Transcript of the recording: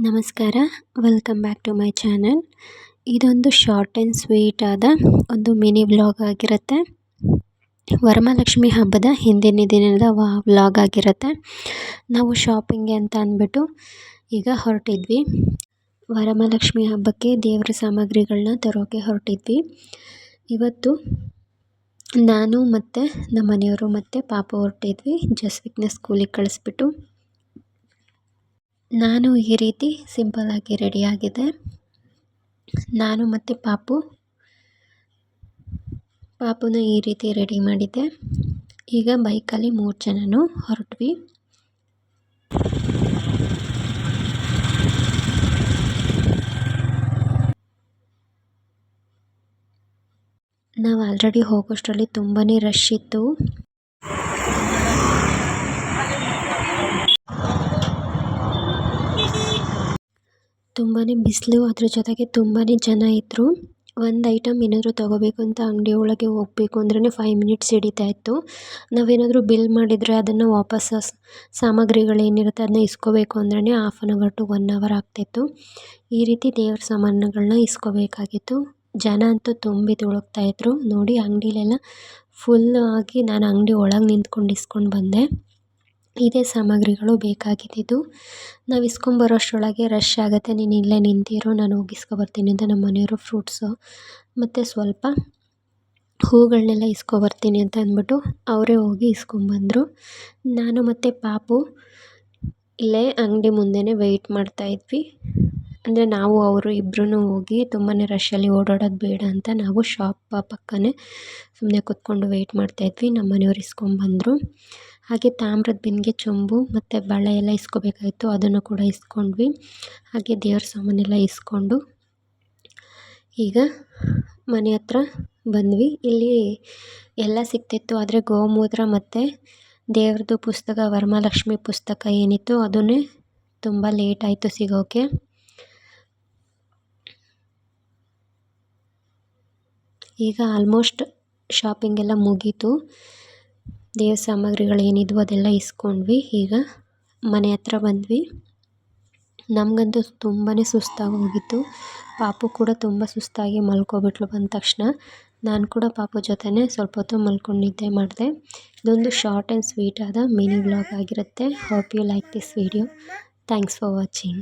ನಮಸ್ಕಾರ, welcome back to my channel. ಇದೊಂದು short and sweet ಆದ ಒಂದು ಮಿನಿ ವ್ಲಾಗ್ ಆಗಿರುತ್ತೆ. ವರಮಹಾಲಕ್ಷ್ಮಿ ಹಬ್ಬದ ಹಿಂದಿನ ದಿನದ ವ್ಲಾಗ್ ಆಗಿರುತ್ತೆ. ನಾವು ಶಾಪಿಂಗ್ಗೆ ಅಂತ ಅಂದ್ಬಿಟ್ಟು ಈಗ ಹೊರಟಿದ್ವಿ. ವರಮಹಾಲಕ್ಷ್ಮಿ ಹಬ್ಬಕ್ಕೆ ದೇವರ ಸಾಮಗ್ರಿಗಳನ್ನ ತರೋಕ್ಕೆ ಹೊರಟಿದ್ವಿ. ಇವತ್ತು ನಾನು ಮತ್ತು ನಮ್ಮ ಮನೆಯವರು ಮತ್ತು ಪಾಪು ಹೊರಟಿದ್ವಿ. ಜಸ್ವಿಕ್ನ ಸ್ಕೂಲಿಗೆ ಕಳಿಸ್ಬಿಟ್ಟು ನಾನು ಈ ರೀತಿ ಸಿಂಪಲ್ಲಾಗಿ ರೆಡಿಯಾಗಿದೆ. ನಾನು ಮತ್ತು ಪಾಪುನ ಈ ರೀತಿ ರೆಡಿ ಮಾಡಿದ್ದೆ. ಈಗ ಬೈಕಲ್ಲಿ 3 ಜನನೂ ಹೊರಟ್ವಿ. ನಾವು ಆಲ್ರೆಡಿ ಹೋಗೋಷ್ಟರಲ್ಲಿ ತುಂಬಾ ರಶ್ ಇತ್ತು. ತುಂಬಾ ಬಿಸಿಲು, ಅದ್ರ ಜೊತೆಗೆ ತುಂಬಾ ಜನ ಇದ್ದರು. ಒಂದು ಐಟಮ್ ಏನಾದರೂ ತೊಗೋಬೇಕು ಅಂತ ಅಂಗಡಿ ಒಳಗೆ ಹೋಗಬೇಕು ಅಂದ್ರೇ 5 ಮಿನಿಟ್ಸ್ ಹಿಡಿತಾ ಇತ್ತು. ನಾವೇನಾದರೂ ಬಿಲ್ ಮಾಡಿದರೆ ಅದನ್ನು ವಾಪಸ್ ಸಾಮಗ್ರಿಗಳೇನಿರುತ್ತೆ ಅದನ್ನ ಇಸ್ಕೋಬೇಕು ಅಂದ್ರೇ 1/2 ಅವರ್ ಟು 1 ಅವರ್ ಆಗ್ತಾಯಿತ್ತು. ಈ ರೀತಿ ದೇವ್ರ ಸಾಮಾನುಗಳನ್ನ ಇಸ್ಕೋಬೇಕಾಗಿತ್ತು. ಜನ ಅಂತೂ ತುಂಬಿ ತುಳುಕ್ತಾಯಿದ್ರು. ನೋಡಿ, ಅಂಗಡಿಲೆಲ್ಲ ಫುಲ್ ಆಗಿ ನಾನು ಅಂಗಡಿ ಒಳಗೆ ನಿಂತ್ಕೊಂಡು ಇಸ್ಕೊಂಡು ಬಂದೆ. ಇದೇ ಸಾಮಗ್ರಿಗಳು ಬೇಕಾಗಿದ್ದು. ನಾವು ಇಸ್ಕೊಂಬರೋಷ್ಟರೊಳಗೆ ರಶ್ ಆಗುತ್ತೆ. ನೀನು ಇಲ್ಲೇ ನಿಂತಿರು, ನಾನು ಹೋಗಿ ಇಸ್ಕೊಬರ್ತೀನಿ ಅಂತ ನಮ್ಮ ಮನೆಯವರು ಫ್ರೂಟ್ಸು ಮತ್ತು ಸ್ವಲ್ಪ ಹೂಗಳನ್ನೆಲ್ಲ ಇಸ್ಕೊಬರ್ತೀನಿ ಅಂತ ಅಂದ್ಬಿಟ್ಟು ಅವರೇ ಹೋಗಿ ಇಸ್ಕೊಂಬಂದರು. ನಾನು ಮತ್ತು ಪಾಪು ಇಲ್ಲೇ ಅಂಗಡಿ ಮುಂದೆನೇ ವೆಯ್ಟ್ ಮಾಡ್ತಾಯಿದ್ವಿ. ಅಂದರೆ ನಾವು ಅವರು ಇಬ್ಬರೂ ಹೋಗಿ ತುಂಬಾ ರಶಲ್ಲಿ ಓಡಾಡೋದು ಬೇಡ ಅಂತ ನಾವು ಶಾಪ್ ಪಕ್ಕನೇ ಸುಮ್ಮನೆ ಕೂತ್ಕೊಂಡು ವೆಯ್ಟ್ ಮಾಡ್ತಾಯಿದ್ವಿ. ನಮ್ಮ ಮನೆಯವ್ರು ಇಸ್ಕೊಂಬಂದರು. ಹಾಗೆ ತಾಮ್ರದ ಬಿಂದಿಗೆ, ಚೊಂಬು ಮತ್ತು ಬಳೆ ಎಲ್ಲ ಇಸ್ಕೋಬೇಕಾಗಿತ್ತು. ಅದನ್ನು ಕೂಡ ಇಸ್ಕೊಂಡ್ವಿ. ಹಾಗೆ ದೇವ್ರ ಸಾಮಾನೆಲ್ಲ ಇಸ್ಕೊಂಡು ಈಗ ಮನೆ ಹತ್ರ ಬಂದ್ವಿ. ಇಲ್ಲಿ ಎಲ್ಲ ಸಿಗ್ತಿತ್ತು, ಆದರೆ ಗೋಮೂತ್ರ ಮತ್ತು ದೇವ್ರದ್ದು ಪುಸ್ತಕ, ವರಮಹಾಲಕ್ಷ್ಮಿ ಪುಸ್ತಕ ಏನಿತ್ತು ಅದನ್ನೇ ತುಂಬ ಲೇಟ್ ಆಯಿತು ಸಿಗೋಕ್ಕೆ. ಈಗ ಆಲ್ಮೋಸ್ಟ್ ಶಾಪಿಂಗೆಲ್ಲ ಮುಗೀತು. ದೇವ್ರ ಸಾಮಗ್ರಿಗಳು ಏನಿದ್ವು ಅದೆಲ್ಲ ಇಸ್ಕೊಂಡ್ವಿ. ಈಗ ಮನೆ ಹತ್ರ ಬಂದ್ವಿ. ನಮಗಂತೂ ತುಂಬಾ ಸುಸ್ತಾಗಿ ಹೋಗಿತ್ತು. ಪಾಪು ಕೂಡ ತುಂಬ ಸುಸ್ತಾಗಿ ಮಲ್ಕೊಬಿಟ್ಲು ಬಂದ ತಕ್ಷಣ. ನಾನು ಕೂಡ ಪಾಪು ಜೊತೆನೇ ಸ್ವಲ್ಪ ಹೊತ್ತು ಮಲ್ಕೊಂಡು ನಿದ್ದೆ ಮಾಡಿದೆ. ಇದೊಂದು ಶಾರ್ಟ್ ಆ್ಯಂಡ್ ಸ್ವೀಟ್ ಆದ ಮಿನಿ ವ್ಲಾಗ್ ಆಗಿರುತ್ತೆ. Hope you like this video. Thanks for watching.